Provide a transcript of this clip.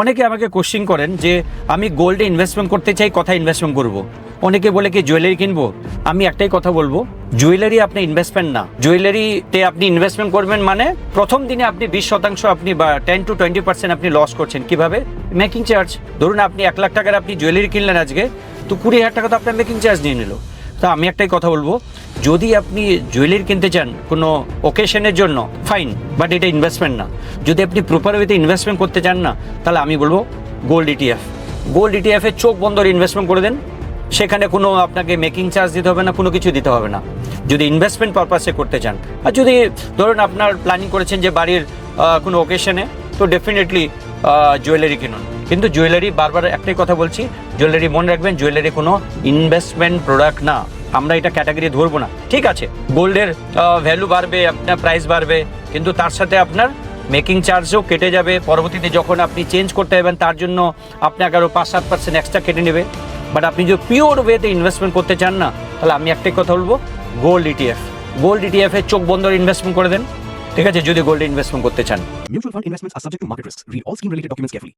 অনেকে আমাকে কোশ্চিন করেন যে আমি গোল্ডে ইনভেস্টমেন্ট করতে চাই, কোথায় ইনভেস্টমেন্ট করব। অনেকে বলে কি জুয়েলারি কিনবো। আমি একটাই কথা বলবো, জুয়েলারি আপনি ইনভেস্টমেন্ট না। জুয়েলারিতে আপনি ইনভেস্টমেন্ট করবেন মানে প্রথম দিনে আপনি 20% আপনি বা 10 to 20% আপনি লস করছেন। কিভাবে? Making charge. ধরুন আপনি 1 লাখ টাকার আপনি জুয়েলারি কিনলেন আজকে, তো 20,000 টাকা তো আপনার মেকিং চার্জ নিয়ে নিল। তো আমি একটাই কথা বলবো, যদি আপনি জুয়েলারি কিনতে চান কোনো ওকেশনের জন্য, ফাইন, বাট এটা ইনভেস্টমেন্ট না। যদি আপনি প্রপার ওয়েতে ইনভেস্টমেন্ট করতে চান না, তাহলে আমি বলবো গোল্ড ইটিএফ। গোল্ড ইটিএফে চোখ বন্ধ ইনভেস্টমেন্ট করে দেন, সেখানে কোনো আপনাকে মেকিং চার্জ দিতে হবে না, কোনো কিছু দিতে হবে না, যদি ইনভেস্টমেন্ট পারপাসে করতে চান। আর যদি ধরুন আপনার প্ল্যানিং করেছেন যে বাড়ির কোনো ওকেশনে, তো ডেফিনেটলি জুয়েলারি কিনুন। কিন্তু জুয়েলারি, বারবার একটাই কথা বলছি, জুয়েলারি মনে রাখবেন, জুয়েলারি কোনো ইনভেস্টমেন্ট প্রোডাক্ট না। আমরা এটা ক্যাটাগরি ধরবো না। ঠিক আছে, গোল্ডের ভ্যালু বাড়বে, আপনার প্রাইস বাড়বে, কিন্তু তার সাথে আপনার মেকিং চার্জও কেটে যাবে। পরবর্তীতে যখন আপনি চেঞ্জ করতে যাবেন, তার জন্য আপনাকে আরও 5-7% এক্সট্রা কেটে নেবে। বাট আপনি যদি পিওর ওয়েতে ইনভেস্টমেন্ট করতে চান না, তাহলে আমি একটাই কথা বলবো, গোল্ড ইটিএফ। গোল্ড ইটিএফে চোখ বন্ধ ইনভেস্টমেন্ট করে দেন, ঠিক আছে, যদি গোল্ডে ইনভেস্টমেন্ট করতে চান। Mutual fund investments are subject to market risks. Read all scheme related documents carefully.